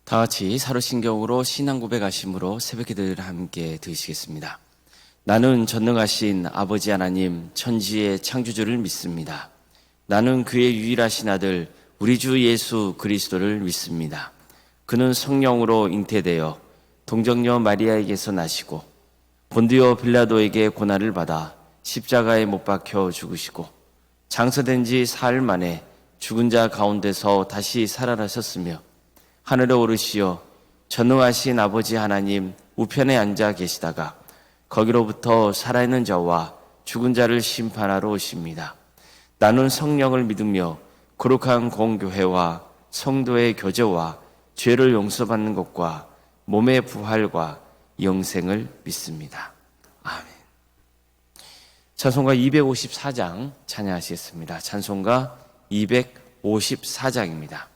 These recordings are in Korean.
다 같이 사도신경으로 신앙 고백하심으로 새벽기도를 함께 드시겠습니다. 나는 전능하신 아버지 하나님 천지의 창조주를 믿습니다. 나는 그의 유일하신 아들 우리 주 예수 그리스도를 믿습니다. 그는 성령으로 잉태되어 동정녀 마리아에게서 나시고 본디오 빌라도에게 고난을 받아 십자가에 못 박혀 죽으시고 장사된 지 사흘 만에 죽은 자 가운데서 다시 살아나셨으며 하늘에 오르시어 전능하신 아버지 하나님 우편에 앉아 계시다가 거기로부터 살아있는 자와 죽은 자를 심판하러 오십니다. 나는 성령을 믿으며 거룩한 공교회와 성도의 교제와 죄를 용서받는 것과 몸의 부활과 영생을 믿습니다. 아멘. 찬송가 254장 찬양하시겠습니다. 찬송가 254장입니다.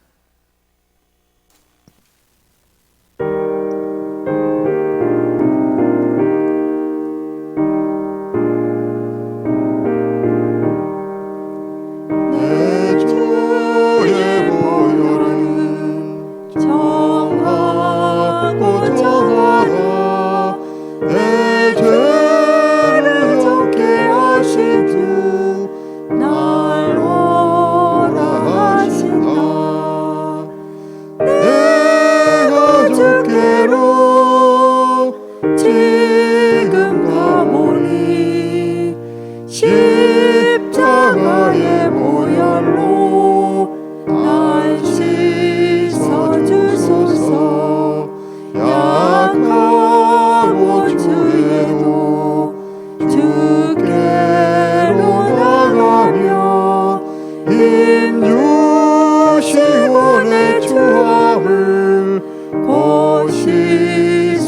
십자가의 보혈로 날 씻어주소서. 약하고 주에도 주께로 나가며 힘주시원의 주함을 곧 씻어주시네.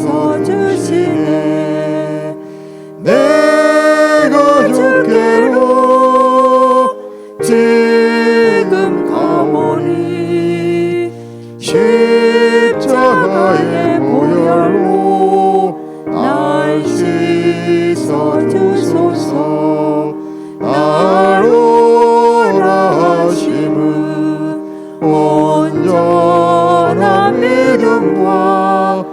내가 주께로 지금 가보니 십자가의 보혈로 날 씻어주소서. 나로라 하심은 온전한 믿음과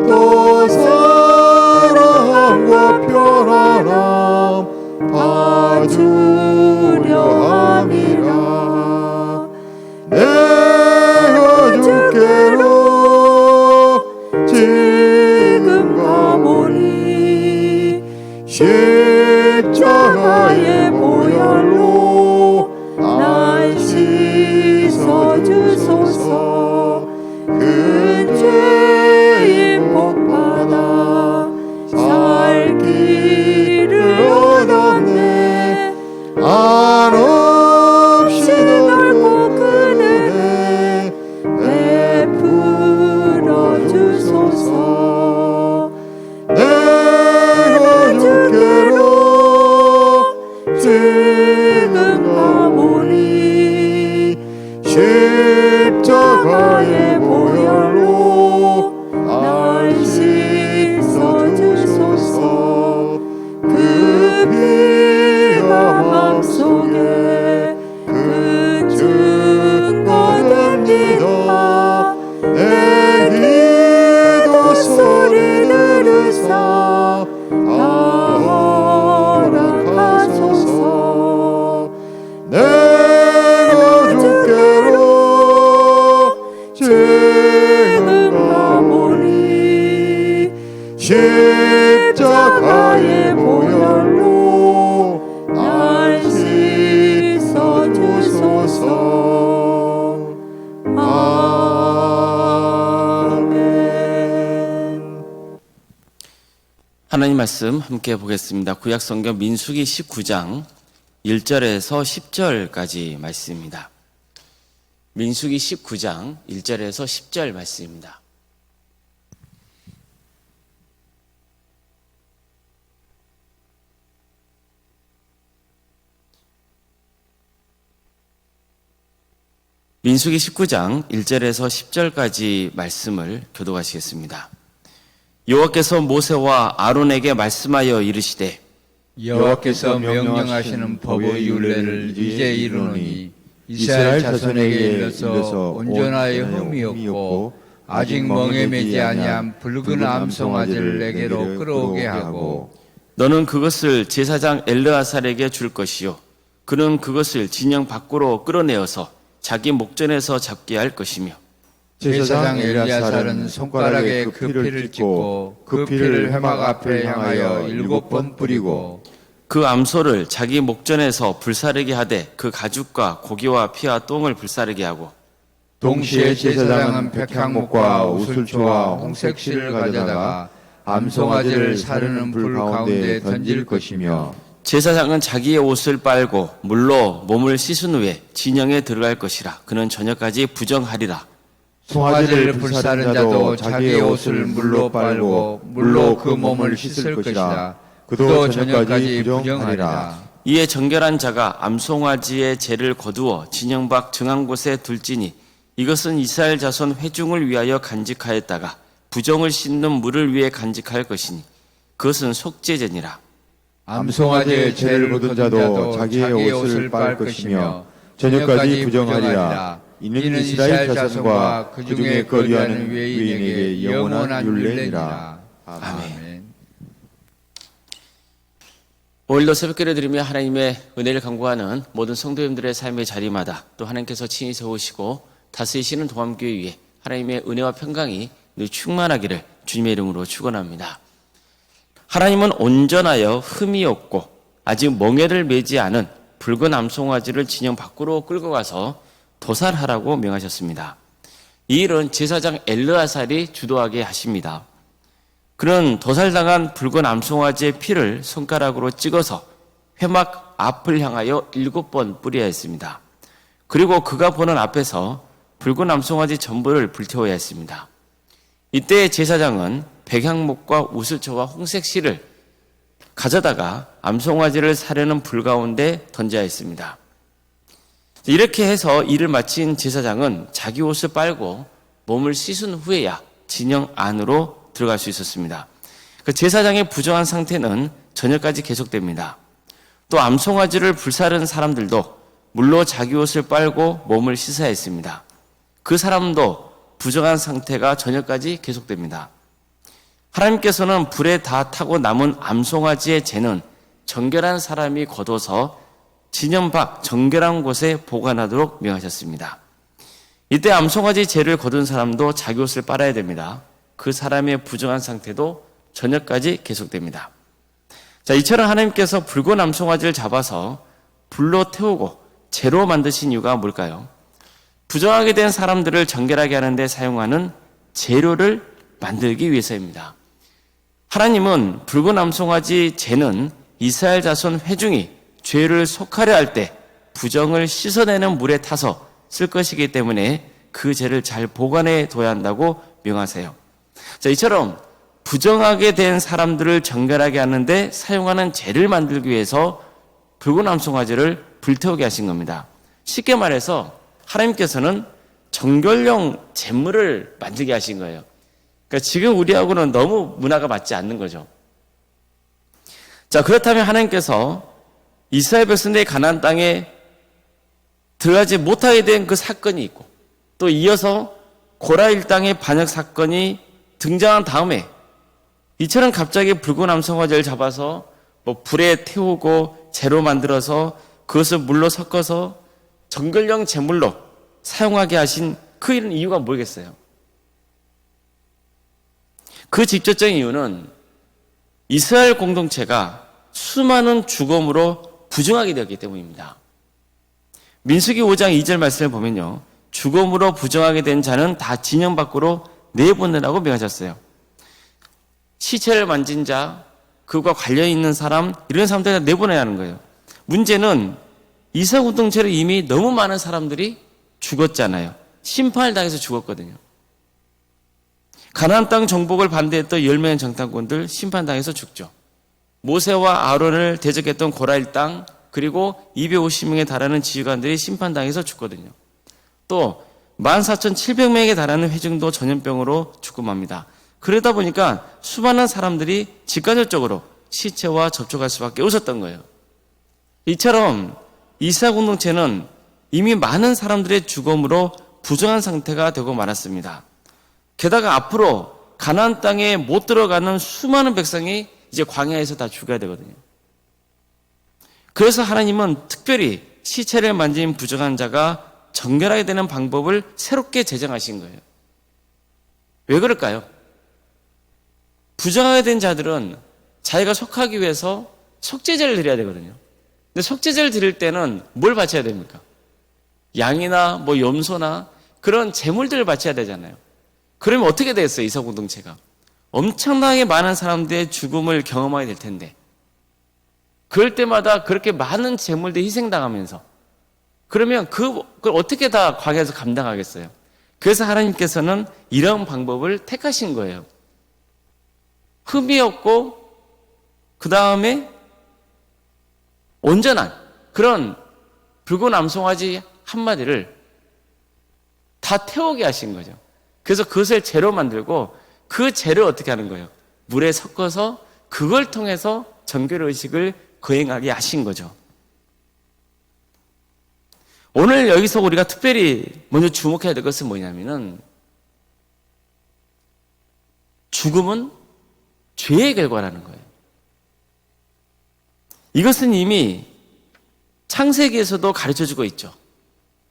또 사랑과 편안함 봐주려 함이라. 내가 주께로 지금 가보니 십자가의 보혈로 날 씻어주소서. 그 죄인 복받아 살 길을 얻었네. 한없이 넓고 큰 은혜 베풀어 주소서. 내가 주께로 지금 가보니 십자가의 보혈로 날 씻어주소서. 그 피가 맘속에 큰 증거 됩니다. 내 기도 소리 들으사 다 허락하소서. 내가 주께로 지금 가보니 십자가의 보혈로 날 씻어주소서. 아멘. 하나님 말씀 함께 보겠습니다. 구약성경 민수기 19장 1절에서 10절까지 말씀입니다. 민수기 19장 1절에서 10절 말씀입니다. 민수기 19장 1절에서 10절까지 말씀을 교독하시겠습니다. 여호와께서 모세와 아론에게 말씀하여 이르시되 여호와께서 명령하시는 법의 율례를 이제 이루노니 이스라엘 자손에게 일러서 온전하여 흠이 없고 아직 멍에 매지 아니한 붉은 암송아지를 내게로 끌어오게 하고 너는 그것을 제사장 엘르아살에게 줄 것이요 그는 그것을 진영 밖으로 끌어내어서 자기 목전에서 잡게 할 것이며 제사장 엘리야살은 손가락에 그 피를 찍고 그 피를 회막 앞에 향하여 7번 뿌리고 그 암소를 자기 목전에서 불사르게 하되 그 가죽과 고기와 피와 똥을 불사르게 하고 동시에 제사장은 백향목과 우슬초와 홍색 실을 가져다가 암송아지를 사르는 불 가운데 던질 것이며 제사장은 자기의 옷을 빨고 물로 몸을 씻은 후에 진영에 들어갈 것이라 그는 저녁까지 부정하리라. 송아지를 불사른 자도 자기의 옷을 물로 빨고 물로 그 몸을 씻을 것이라. 그도 저녁까지 부정하리라. 이에 정결한 자가 암송아지의 죄를 거두어 진영 밖 정한 곳에 둘지니 이것은 이스라엘 자손 회중을 위하여 간직하였다가 부정을 씻는 물을 위해 간직할 것이니 그것은 속죄제니라. 암송아지의 죄를 거둔 자도 자기의 옷을 빨 것이며 저녁까지 부정하리라. 이는 이스라엘 자손과 그 중에 거류하는 외인에게 영원한 율례니라. 아멘. 오늘도 새벽기를 드리며 하나님의 은혜를 간구하는 모든 성도님들의 삶의 자리마다 또 하나님께서 친히 세우시고 다스리시는 동암교회 위에 하나님의 은혜와 평강이 늘 충만하기를 주님의 이름으로 축원합니다. 하나님은 온전하여 흠이 없고 아직 멍에를 매지 않은 붉은 암송아지를 진영 밖으로 끌고 가서 도살하라고 명하셨습니다. 이 일은 제사장 엘르아살이 주도하게 하십니다. 그는 도살당한 붉은 암송아지의 피를 손가락으로 찍어서 회막 앞을 향하여 7번 뿌려야 했습니다. 그리고 그가 보는 앞에서 붉은 암송아지 전부를 불태워야 했습니다. 이때 제사장은 백향목과 우슬초와 홍색 실을 가져다가 암송아지를 사려는 불 가운데 던져야 했습니다. 이렇게 해서 일을 마친 제사장은 자기 옷을 빨고 몸을 씻은 후에야 진영 안으로 들어갈 수 있었습니다. 그 제사장의 부정한 상태는 저녁까지 계속됩니다. 또 암송아지를 불사른 사람들도 물로 자기 옷을 빨고 몸을 씻어야 했습니다. 그 사람도 부정한 상태가 저녁까지 계속됩니다. 하나님께서는 불에 다 타고 남은 암송아지의 죄는 정결한 사람이 거둬서 진영 밖 정결한 곳에 보관하도록 명하셨습니다. 이때 암송아지 죄를 거둔 사람도 자기 옷을 빨아야 됩니다. 그 사람의 부정한 상태도 저녁까지 계속됩니다. 자, 이처럼 하나님께서 붉은 암송아지를 잡아서 불로 태우고 재로 만드신 이유가 뭘까요? 부정하게 된 사람들을 정결하게 하는 데 사용하는 재료를 만들기 위해서입니다. 하나님은 붉은 암송아지 재는 이스라엘 자손 회중이 죄를 속하려 할 때 부정을 씻어내는 물에 타서 쓸 것이기 때문에 그 죄를 잘 보관해 둬야 한다고 명하세요. 자, 이처럼 부정하게 된 사람들을 정결하게 하는데 사용하는 재를 만들기 위해서 붉은 암송아지를 불태우게 하신 겁니다. 쉽게 말해서 하나님께서는 정결용 제물을 만들게 하신 거예요. 그러니까 지금 우리하고는 너무 문화가 맞지 않는 거죠. 자, 그렇다면 하나님께서 이스라엘 백성들이 가나안 땅에 들어가지 못하게 된 그 사건이 있고 또 이어서 고라 일당의 반역 사건이 등장한 다음에 이처럼 갑자기 붉은 암송아지를 잡아서 불에 태우고 재로 만들어서 그것을 물로 섞어서 정결용 제물로 사용하게 하신 그 이유가 뭐겠어요? 그 직접적인 이유는 이스라엘 공동체가 수많은 죽음으로 부정하게 되었기 때문입니다. 민수기 5장 2절 말씀을 보면요, 죽음으로 부정하게 된 자는 다 진영 밖으로 내보내라고 명하셨어요. 시체를 만진 자, 그와 관련 있는 사람, 이런 사람들 다 내보내야 하는 거예요. 문제는 이스라엘 공동체로 이미 너무 많은 사람들이 죽었잖아요. 심판을 당해서 죽었거든요. 가나안 땅 정복을 반대했던 10명의 정탐꾼들 심판당해서 죽죠. 모세와 아론을 대적했던 고라 일당, 그리고 250명에 달하는 지휘관들이 심판당해서 죽거든요. 또 14,700명에 달하는 회중도 전염병으로 죽고 맙니다. 그러다 보니까 수많은 사람들이 직간접적으로 시체와 접촉할 수밖에 없었던 거예요. 이처럼 이스라엘 공동체는 이미 많은 사람들의 죽음으로 부정한 상태가 되고 말았습니다. 게다가 앞으로 가나안 땅에 못 들어가는 수많은 백성이 이제 광야에서 다 죽어야 되거든요. 그래서 하나님은 특별히 시체를 만진 부정한 자가 정결하게 되는 방법을 새롭게 제정하신 거예요. 왜 그럴까요? 부정하게 된 자들은 자기가 속하기 위해서 속죄제를 드려야 되거든요. 근데 속죄제를 드릴 때는 뭘 바쳐야 됩니까? 양이나 뭐 염소나 그런 제물들을 바쳐야 되잖아요. 그러면 어떻게 되겠어요? 이사 공동체가 엄청나게 많은 사람들의 죽음을 경험하게 될 텐데, 그럴 때마다 그렇게 많은 제물들이 희생당하면서, 그러면 그걸 어떻게 다 광야에서 감당하겠어요? 그래서 하나님께서는 이런 방법을 택하신 거예요. 흠이 없고 그 다음에 온전한 그런 붉은 암송아지 한 마리를 다 태우게 하신 거죠. 그래서 그것을 재로 만들고 그 재를 어떻게 하는 거예요? 물에 섞어서 그걸 통해서 정결 의식을 거행하게 하신 거죠. 오늘 여기서 우리가 특별히 먼저 주목해야 될 것은 뭐냐면은, 죽음은 죄의 결과라는 거예요. 이것은 이미 창세기에서도 가르쳐주고 있죠.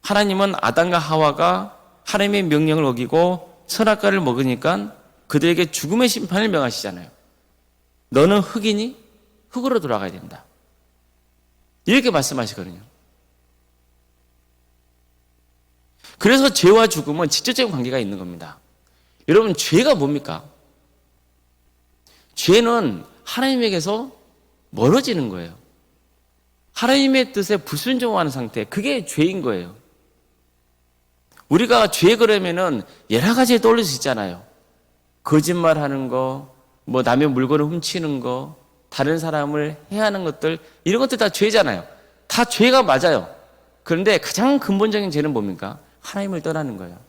하나님은 아담과 하와가 하나님의 명령을 어기고 선악과를 먹으니까 그들에게 죽음의 심판을 명하시잖아요. 너는 흙이니 흙으로 돌아가야 된다, 이렇게 말씀하시거든요. 그래서 죄와 죽음은 직접적인 관계가 있는 겁니다. 여러분, 죄가 뭡니까? 죄는 하나님에게서 멀어지는 거예요. 하나님의 뜻에 불순종하는 상태, 그게 죄인 거예요. 우리가 죄 그러면은 여러 가지 떠올릴 수 있잖아요. 거짓말하는 거, 뭐 남의 물건을 훔치는 거, 다른 사람을 해하는 것들, 이런 것들 다 죄잖아요. 다 죄가 맞아요. 그런데 가장 근본적인 죄는 뭡니까? 하나님을 떠나는 거예요.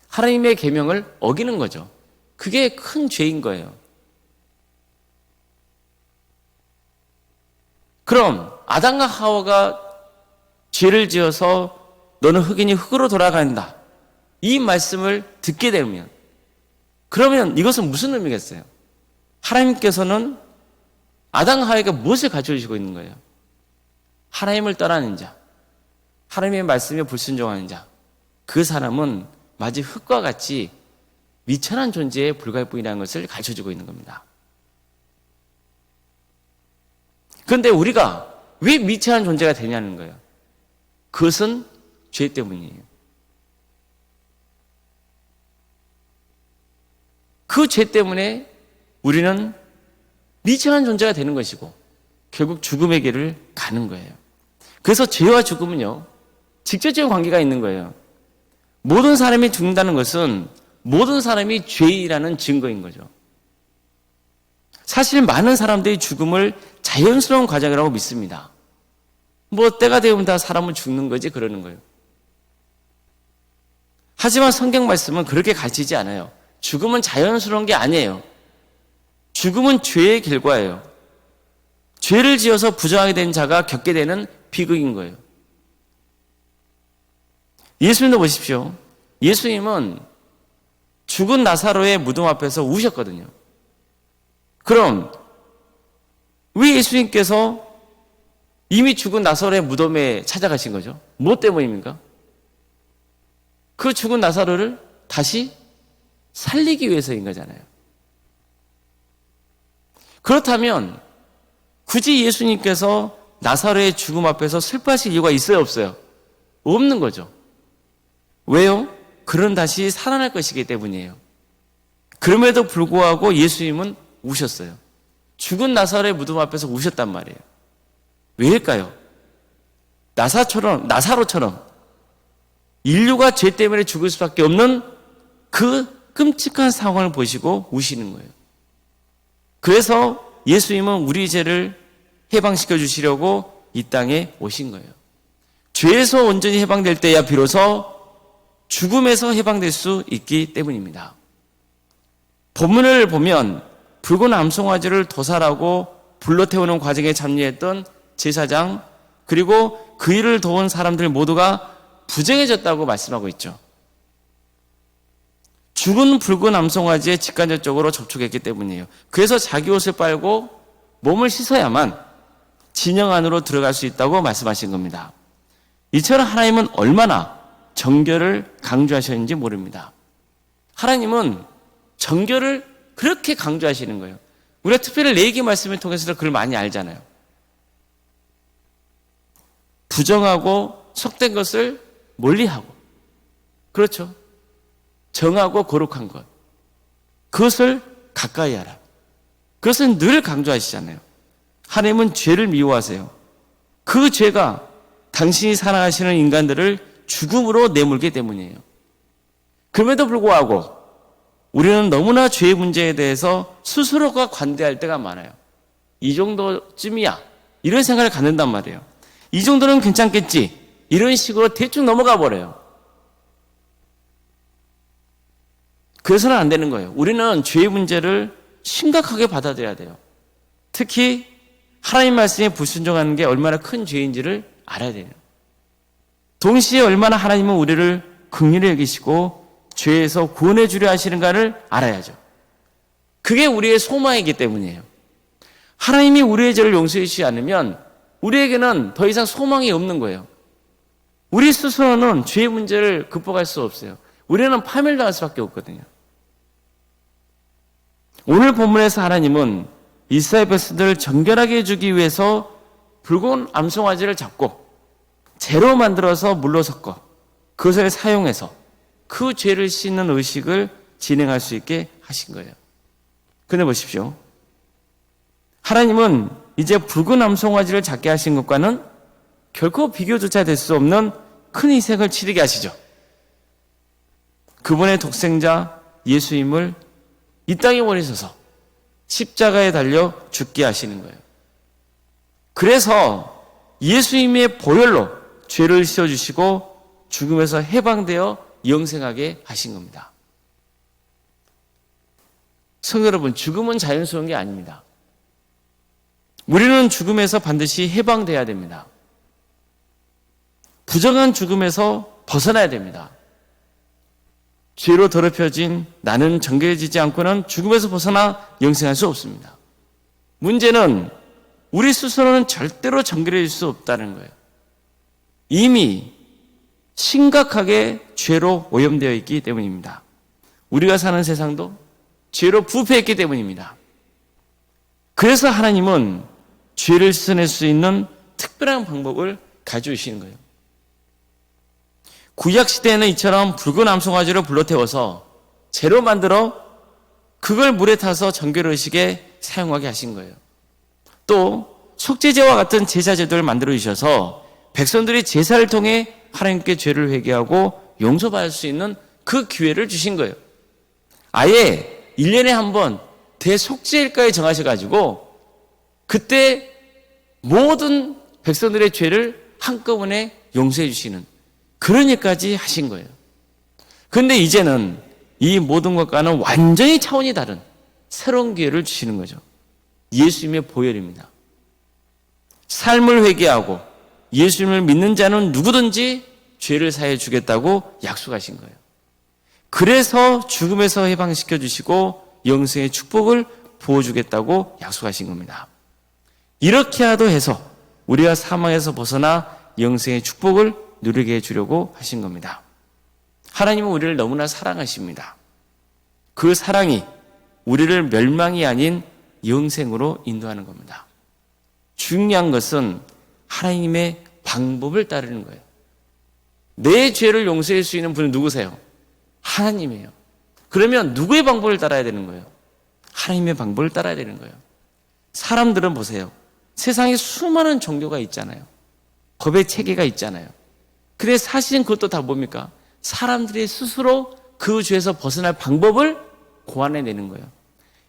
하나님의 계명을 어기는 거죠. 그게 큰 죄인 거예요. 그럼 아담과 하와가 죄를 지어서 너는 흙이니 흙으로 돌아간다, 이 말씀을 듣게 되면, 그러면 이것은 무슨 의미겠어요? 하나님께서는 아담과 하와에게 무엇을 가르쳐주시고 있는 거예요? 하나님을 떠나는 자, 하나님의 말씀에 불순종하는 자, 그 사람은 마치 흙과 같이 미천한 존재에 불과할 뿐이라는 것을 가르쳐주고 있는 겁니다. 그런데 우리가 왜 미천한 존재가 되냐는 거예요. 그것은 죄 때문이에요. 그 죄 때문에 우리는 미천한 존재가 되는 것이고 결국 죽음의 길을 가는 거예요. 그래서 죄와 죽음은요, 직접적인 관계가 있는 거예요. 모든 사람이 죽는다는 것은 모든 사람이 죄인이라는 증거인 거죠. 사실 많은 사람들이 죽음을 자연스러운 과정이라고 믿습니다. 뭐 때가 되면 다 사람은 죽는 거지 그러는 거예요. 하지만 성경 말씀은 그렇게 가르치지 않아요. 죽음은 자연스러운 게 아니에요. 죽음은 죄의 결과예요. 죄를 지어서 부정하게 된 자가 겪게 되는 비극인 거예요. 예수님도 보십시오. 예수님은 죽은 나사로의 무덤 앞에서 우셨거든요. 그럼 왜 예수님께서 이미 죽은 나사로의 무덤에 찾아가신 거죠? 무엇 때문입니까? 그 죽은 나사로를 다시 살리기 위해서인 거잖아요. 그렇다면 굳이 예수님께서 나사로의 죽음 앞에서 슬퍼하실 이유가 있어요, 없어요? 없는 거죠. 왜요? 그는 다시 살아날 것이기 때문이에요. 그럼에도 불구하고 예수님은 우셨어요. 죽은 나사로의 무덤 앞에서 우셨단 말이에요. 왜일까요? 나사로처럼 인류가 죄 때문에 죽을 수밖에 없는 그 끔찍한 상황을 보시고 우시는 거예요. 그래서 예수님은 우리 죄를 해방시켜 주시려고 이 땅에 오신 거예요. 죄에서 온전히 해방될 때야 비로소 죽음에서 해방될 수 있기 때문입니다. 본문을 보면 붉은 암송아지를 도살하고 불러 태우는 과정에 참여했던 제사장, 그리고 그 일을 도운 사람들 모두가 부정해졌다고 말씀하고 있죠. 죽은 붉은 암송아지에 직간접적으로 접촉했기 때문이에요. 그래서 자기 옷을 빨고 몸을 씻어야만 진영 안으로 들어갈 수 있다고 말씀하신 겁니다. 이처럼 하나님은 얼마나 정결을 강조하셨는지 모릅니다. 하나님은 정결을 그렇게 강조하시는 거예요. 우리가 특별히 레위기 말씀을 통해서도 그걸 많이 알잖아요. 부정하고 속된 것을 멀리하고, 그렇죠? 정하고 거룩한 것, 그것을 가까이 하라. 그것은 늘 강조하시잖아요. 하나님은 죄를 미워하세요. 그 죄가 당신이 사랑하시는 인간들을 죽음으로 내몰기 때문이에요. 그럼에도 불구하고 우리는 너무나 죄의 문제에 대해서 스스로가 관대할 때가 많아요. 이 정도쯤이야, 이런 생각을 갖는단 말이에요. 이 정도는 괜찮겠지, 이런 식으로 대충 넘어가 버려요. 그래서는 안 되는 거예요. 우리는 죄의 문제를 심각하게 받아들여야 돼요. 특히 하나님 말씀에 불순종하는 게 얼마나 큰 죄인지를 알아야 돼요. 동시에 얼마나 하나님은 우리를 긍휼히 여기시고 죄에서 구원해 주려 하시는가를 알아야죠. 그게 우리의 소망이기 때문이에요. 하나님이 우리의 죄를 용서해 주시지 않으면 우리에게는 더 이상 소망이 없는 거예요. 우리 스스로는 죄의 문제를 극복할 수 없어요. 우리는 파멸당할 수밖에 없거든요. 오늘 본문에서 하나님은 이스라엘 백성들을 정결하게 해주기 위해서 붉은 암송아지를 잡고 재로 만들어서 물로 섞어 그것을 사용해서 그 죄를 씻는 의식을 진행할 수 있게 하신 거예요. 근데 보십시오. 하나님은 이제 붉은 암송아지를 잡게 하신 것과는 결코 비교조차 될 수 없는 큰 희생을 치르게 하시죠. 그분의 독생자 예수님을 이 땅에 보내셔서 십자가에 달려 죽게 하시는 거예요. 그래서 예수님의 보혈로 죄를 씻어주시고 죽음에서 해방되어 영생하게 하신 겁니다. 성도 여러분, 죽음은 자연스러운 게 아닙니다. 우리는 죽음에서 반드시 해방돼야 됩니다. 부정한 죽음에서 벗어나야 됩니다. 죄로 더럽혀진 나는 정결해지지 않고는 죽음에서 벗어나 영생할 수 없습니다. 문제는 우리 스스로는 절대로 정결해질 수 없다는 거예요. 이미 심각하게 죄로 오염되어 있기 때문입니다. 우리가 사는 세상도 죄로 부패했기 때문입니다. 그래서 하나님은 죄를 씻어낼 수 있는 특별한 방법을 가져오시는 거예요. 구약시대에는 이처럼 붉은 암송아지를 불러 태워서 재로 만들어 그걸 물에 타서 정결의식에 사용하게 하신 거예요. 또 속죄제와 같은 제사제도를 만들어 주셔서 백성들이 제사를 통해 하나님께 죄를 회개하고 용서받을 수 있는 그 기회를 주신 거예요. 아예 1년에 한 번 대속죄일까지 정하셔가지고 그때 모든 백성들의 죄를 한꺼번에 용서해 주시는 그런 일까지 하신 거예요. 그런데 이제는 이 모든 것과는 완전히 차원이 다른 새로운 기회를 주시는 거죠. 예수님의 보혈입니다. 삶을 회개하고 예수님을 믿는 자는 누구든지 죄를 사해 주겠다고 약속하신 거예요. 그래서 죽음에서 해방시켜 주시고 영생의 축복을 부어주겠다고 약속하신 겁니다. 이렇게라도 해서 우리가 사망에서 벗어나 영생의 축복을 누리게 해주려고 하신 겁니다. 하나님은 우리를 너무나 사랑하십니다. 그 사랑이 우리를 멸망이 아닌 영생으로 인도하는 겁니다. 중요한 것은 하나님의 방법을 따르는 거예요. 내 죄를 용서할 수 있는 분은 누구세요? 하나님이에요. 그러면 누구의 방법을 따라야 되는 거예요? 하나님의 방법을 따라야 되는 거예요. 사람들은 보세요. 세상에 수많은 종교가 있잖아요. 법의 체계가 있잖아요. 근데 사실은 그것도 다 뭡니까? 사람들이 스스로 그 죄에서 벗어날 방법을 고안해내는 거예요.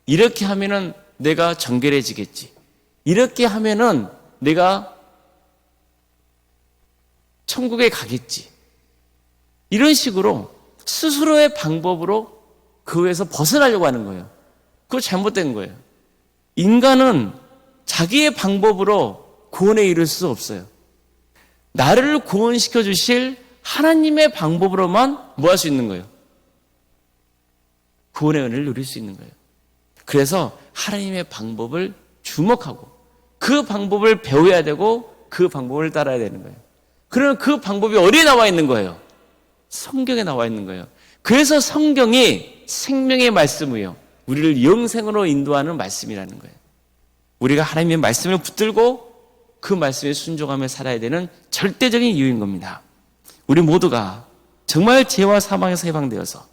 이렇게 하면은 내가 정결해지겠지. 이렇게 하면은 내가 천국에 가겠지. 이런 식으로 스스로의 방법으로 그에서 벗어나려고 하는 거예요. 그거 잘못된 거예요. 인간은 자기의 방법으로 구원에 이를 수 없어요. 나를 구원시켜 주실 하나님의 방법으로만 뭐 할 수 있는 거예요? 구원의 은혜를 누릴 수 있는 거예요. 그래서 하나님의 방법을 주목하고 그 방법을 배워야 되고 그 방법을 따라야 되는 거예요. 그러면 그 방법이 어디에 나와 있는 거예요? 성경에 나와 있는 거예요. 그래서 성경이 생명의 말씀이요, 우리를 영생으로 인도하는 말씀이라는 거예요. 우리가 하나님의 말씀을 붙들고 그 말씀에 순종하며 살아야 되는 절대적인 이유인 겁니다. 우리 모두가 정말 죄와 사망에서 해방되어서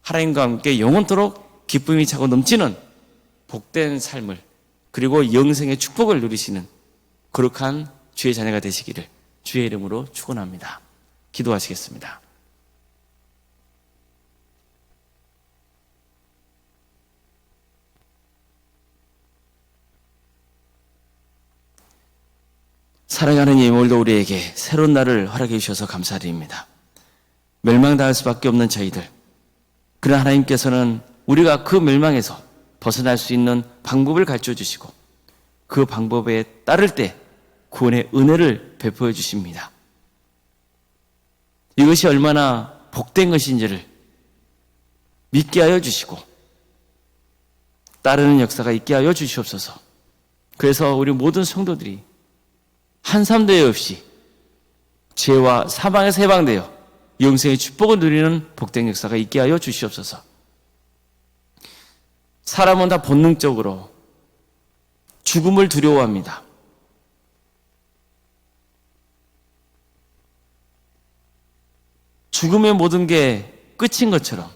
하나님과 함께 영원토록 기쁨이 차고 넘치는 복된 삶을, 그리고 영생의 축복을 누리시는 거룩한 주의 자녀가 되시기를 주의 이름으로 축원합니다. 기도하시겠습니다. 사랑하는 하나님, 오늘도 우리에게 새로운 날을 허락해 주셔서 감사드립니다. 멸망당할 수밖에 없는 저희들, 그러나 하나님께서는 우리가 그 멸망에서 벗어날 수 있는 방법을 가르쳐 주시고 그 방법에 따를 때 구원의 은혜를 베풀어 주십니다. 이것이 얼마나 복된 것인지를 믿게 하여 주시고 따르는 역사가 있게 하여 주시옵소서. 그래서 우리 모든 성도들이 한삼도 없이 죄와 사망에서 해방되어 영생의 축복을 누리는 복된 역사가 있게 하여 주시옵소서. 사람은 다 본능적으로 죽음을 두려워합니다. 죽음의 모든 게 끝인 것처럼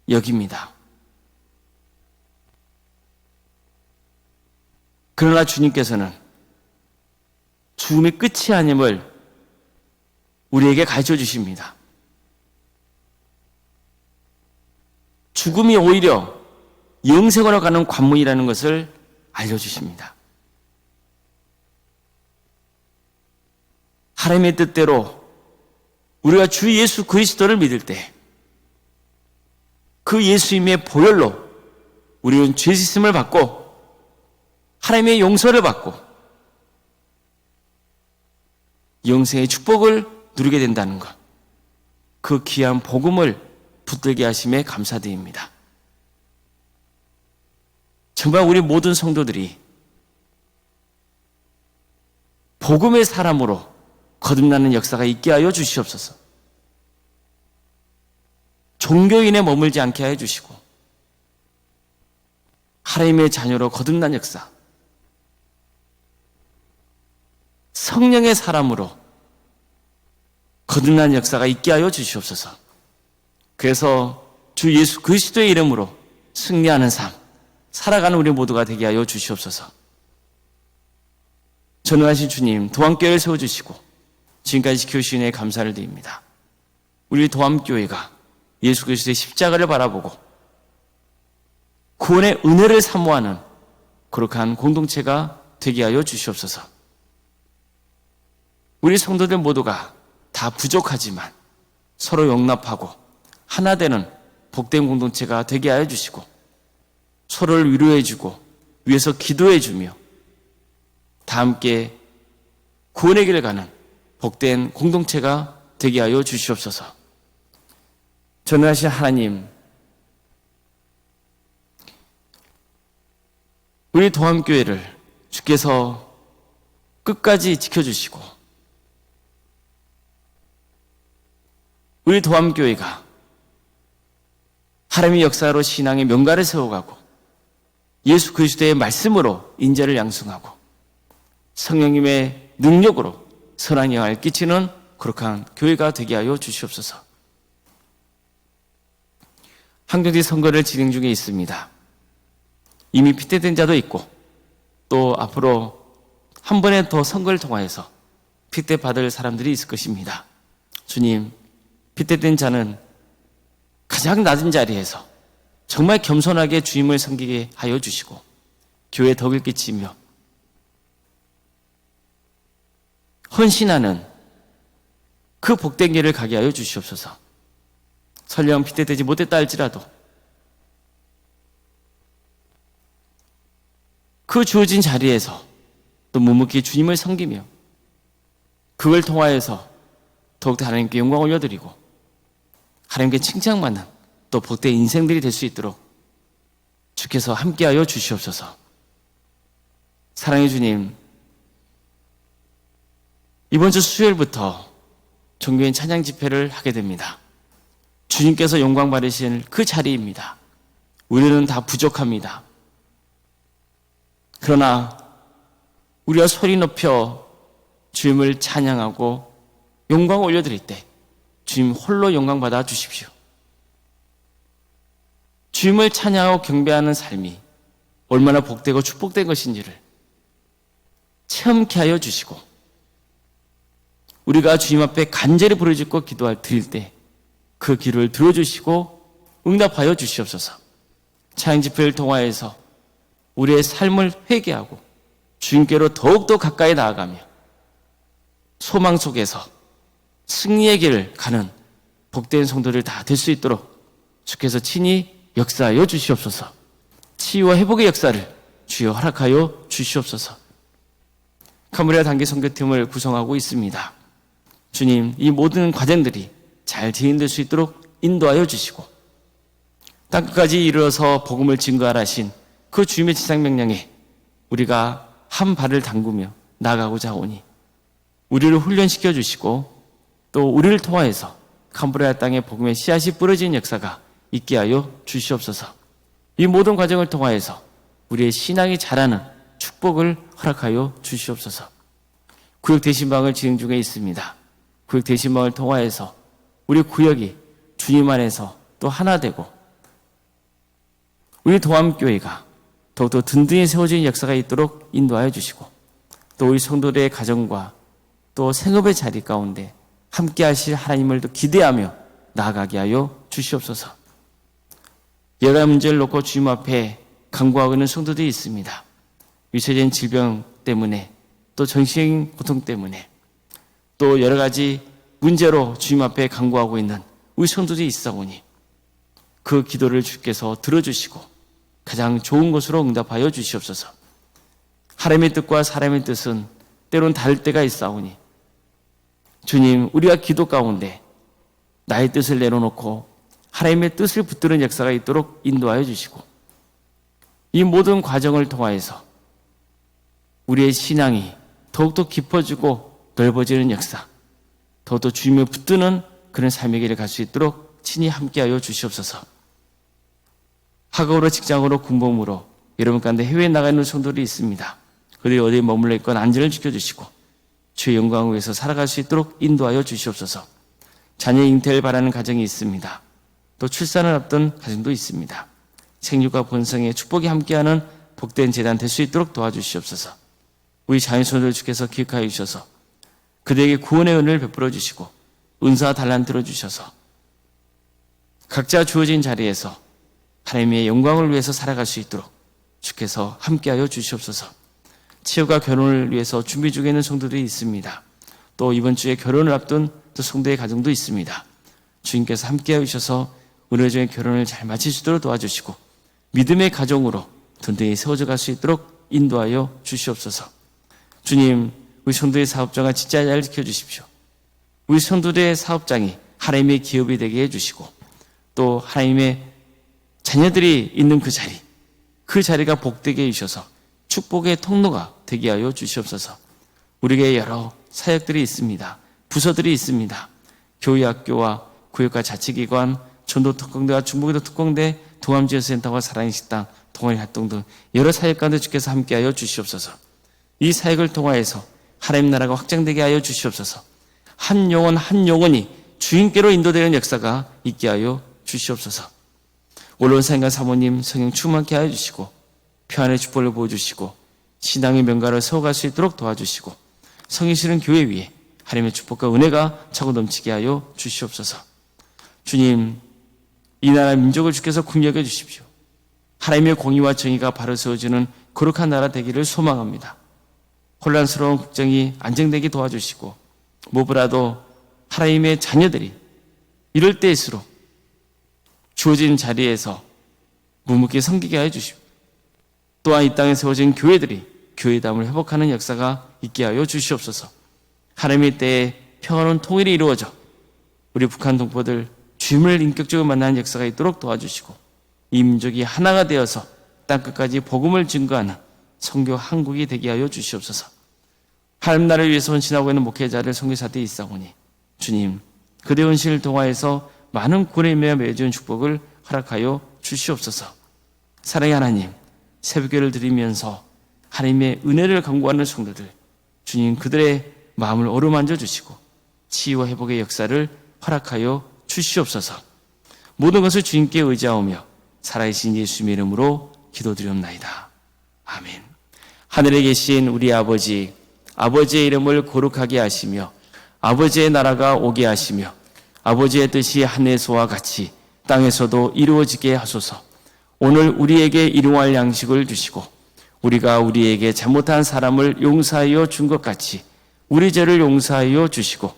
여깁니다. 그러나 주님께서는 죽음의 끝이 아님을 우리에게 가르쳐 주십니다. 죽음이 오히려 영생으로 가는 관문이라는 것을 알려주십니다. 하나님의 뜻대로 우리가 주 예수 그리스도를 믿을 때 그 예수님의 보혈로 우리는 죄 씻음을 받고 하나님의 용서를 받고 영생의 축복을 누리게 된다는 것, 그 귀한 복음을 붙들게 하심에 감사드립니다. 정말 우리 모든 성도들이 복음의 사람으로 거듭나는 역사가 있게 하여 주시옵소서. 종교인에 머물지 않게 하여 주시고 하나님의 자녀로 거듭난 역사, 성령의 사람으로 거듭난 역사가 있게 하여 주시옵소서. 그래서 주 예수 그리스도의 이름으로 승리하는 삶 살아가는 우리 모두가 되게 하여 주시옵소서. 전능하신 주님, 도함교회를 세워주시고 지금까지 지켜주신 은혜에 감사를 드립니다. 우리 도함교회가 예수 그리스도의 십자가를 바라보고 구원의 은혜를 사모하는 거룩한 공동체가 되게 하여 주시옵소서. 우리 성도들 모두가 다 부족하지만 서로 용납하고 하나 되는 복된 공동체가 되게 하여 주시고 서로를 위로해주고 위에서 기도해주며 다 함께 구원의 길을 가는 복된 공동체가 되게 하여 주시옵소서. 전능하신 하나님, 우리 도함교회를 주께서 끝까지 지켜주시고 우리 도함교회가 하나님의 역사로 신앙의 명가를 세워가고 예수 그리스도의 말씀으로 인자를 양성하고 성령님의 능력으로 선한 영향을 끼치는 거룩한 교회가 되게 하여 주시옵소서. 항정지 선거를 진행 중에 있습니다. 이미 핏대된 자도 있고 또 앞으로 한 번에 더 선거를 통하여서 핏대 받을 사람들이 있을 것입니다. 주님, 핏대된 자는 가장 낮은 자리에서 정말 겸손하게 주님을 섬기게 하여 주시고 교회에 덕을 끼치며 헌신하는 그 복된 길을 가게 하여 주시옵소서. 설령 핏대되지 못했다 할지라도 그 주어진 자리에서 또 묵묵히 주님을 섬기며 그걸 통하여서 더욱더 하나님께 영광 올려드리고 하나님께 칭찬받는 또 복된 인생들이 될 수 있도록 주께서 함께하여 주시옵소서. 사랑의 주님, 이번 주 수요일부터 종교인 찬양 집회를 하게 됩니다. 주님께서 영광 받으실 그 자리입니다. 우리는 다 부족합니다. 그러나 우리가 소리 높여 주님을 찬양하고 영광을 올려드릴 때 주님 홀로 영광 받아 주십시오. 주님을 찬양하고 경배하는 삶이 얼마나 복되고 축복된 것인지를 체험케 하여 주시고, 우리가 주님 앞에 간절히 부르짖고 드릴 때 그 기도를 들어주시고 응답하여 주시옵소서. 찬양 집회를 통하여서 우리의 삶을 회개하고 주님께로 더욱더 가까이 나아가며 소망 속에서 승리의 길을 가는 복된 성도들 다 될 수 있도록 주께서 친히 역사하여 주시옵소서. 치유와 회복의 역사를 주여 허락하여 주시옵소서. 카메라 단기 선교팀을 구성하고 있습니다. 주님, 이 모든 과정들이 잘 진행될 수 있도록 인도하여 주시고, 땅끝까지 이르러서 복음을 증거하라 하신 그 주님의 지상명령에 우리가 한 발을 담그며 나아가고자 하오니 우리를 훈련시켜 주시고, 또 우리를 통하여서 캄보디아 땅에 복음의 씨앗이 뿌려지는 역사가 있게 하여 주시옵소서. 이 모든 과정을 통하여서 우리의 신앙이 자라는 축복을 허락하여 주시옵소서. 구역 대신방을 진행 중에 있습니다. 구역 대신방을 통하여서 우리 구역이 주님 안에서 또 하나 되고 우리 도암교회가 더욱더 든든히 세워지는 역사가 있도록 인도하여 주시고, 또 우리 성도들의 가정과 또 생업의 자리 가운데 함께 하실 하나님을 또 기대하며 나아가게 하여 주시옵소서. 여러 가지 문제를 놓고 주님 앞에 간구하고 있는 성도들이 있습니다. 유체적인 질병 때문에, 또 정신적인 고통 때문에, 또 여러 가지 문제로 주님 앞에 간구하고 있는 우리 성도들이 있사오니 그 기도를 주께서 들어주시고 가장 좋은 것으로 응답하여 주시옵소서. 하나님의 뜻과 사람의 뜻은 때론 다를 때가 있사오니 주님, 우리가 기도 가운데 나의 뜻을 내려놓고 하나님의 뜻을 붙드는 역사가 있도록 인도하여 주시고, 이 모든 과정을 통하여서 우리의 신앙이 더욱더 깊어지고 넓어지는 역사, 더욱더 주님을 붙드는 그런 삶의 길을 갈 수 있도록 친히 함께하여 주시옵소서. 학업으로, 직장으로, 군복무로 여러분 가운데 해외에 나가 있는 성도들이 있습니다. 그들이 어디에 머물러 있건 안전을 지켜주시고 주의 영광을 위해서 살아갈 수 있도록 인도하여 주시옵소서. 자녀 잉태를 바라는 가정이 있습니다. 또 출산을 앞둔 가정도 있습니다. 생육과 번성의 축복이 함께하는 복된 재단 될 수 있도록 도와주시옵소서. 우리 자녀손들 주께서 기억하여 주셔서 그들에게 구원의 은혜를 베풀어 주시고 은사와 달란트를 주셔서 각자 주어진 자리에서 하나님의 영광을 위해서 살아갈 수 있도록 주께서 함께하여 주시옵소서. 치유가 결혼을 위해서 준비 중에 있는 성도들이 있습니다. 또 이번 주에 결혼을 앞둔 또 성도의 가정도 있습니다. 주님께서 함께하여 주셔서 은혜적인 결혼을 잘 마칠 수 있도록 도와주시고 믿음의 가정으로 든든히 세워져 갈 수 있도록 인도하여 주시옵소서. 주님, 우리 성도의 사업장을 진짜 잘 지켜주십시오. 우리 성도들의 사업장이 하나님의 기업이 되게 해주시고, 또 하나님의 자녀들이 있는 그 자리가 복되게 해주셔서 축복의 통로가 되게 하여 주시옵소서. 우리에게 여러 사역들이 있습니다. 부서들이 있습니다. 교회, 학교와 구역과 자치기관, 전도특공대와 중부기도 특공대, 동암지원센터와 사랑의 식당, 동아리 활동 등 여러 사역 가운데 주께서 함께하여 주시옵소서. 이 사역을 통하여서 하나님 나라가 확장되게 하여 주시옵소서. 한 영혼 한 영혼이 주인께로 인도되는 역사가 있게 하여 주시옵소서. 올론사님과 사모님 성령 충만케 하여 주시고 평안의 축복을 보여주시고 신앙의 명가를 세워갈 수 있도록 도와주시고 성인실은 교회 위에 하나님의 축복과 은혜가 차고 넘치게 하여 주시옵소서. 주님, 이 나라 민족을 주께서 국력해 주십시오. 하나님의 공의와 정의가 바로 세워지는 거룩한 나라 되기를 소망합니다. 혼란스러운 국정이 안정되게 도와주시고 무엇보다도 하나님의 자녀들이 이럴 때일수록 주어진 자리에서 묵묵히 섬기게 하여 주십시오. 또한 이 땅에 세워진 교회들이 교회담을 회복하는 역사가 있게 하여 주시옵소서. 하나님의 때에 평화로운 통일이 이루어져 우리 북한 동포들 주님을 인격적으로 만나는 역사가 있도록 도와주시고 이 민족이 하나가 되어서 땅끝까지 복음을 증거하는 선교 한국이 되게 하여 주시옵소서. 하나님 나라를 위해서 헌신하고 있는 목회자를 선교사들이 있사오니 주님 그들의 헌신을 통하여서 많은 구원의 매에 맺은 축복을 허락하여 주시옵소서. 사랑의 하나님, 새벽기를 드리면서 하나님의 은혜를 간구하는 성도들, 주님 그들의 마음을 어루만져 주시고 치유와 회복의 역사를 허락하여 주시옵소서. 모든 것을 주님께 의지하오며 살아계신 예수님의 이름으로 기도드리옵나이다. 아멘. 하늘에 계신 우리 아버지, 아버지의 이름을 거룩하게 하시며 아버지의 나라가 오게 하시며 아버지의 뜻이 하늘에서와 같이 땅에서도 이루어지게 하소서. 오늘 우리에게 일용할 양식을 주시고 우리가 우리에게 잘못한 사람을 용서하여 준 것 같이 우리 죄를 용서하여 주시고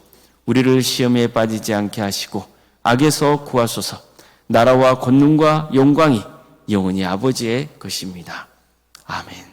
우리를 시험에 빠지지 않게 하시고 악에서 구하소서. 나라와 권능과 영광이 영원히 아버지의 것입니다. 아멘.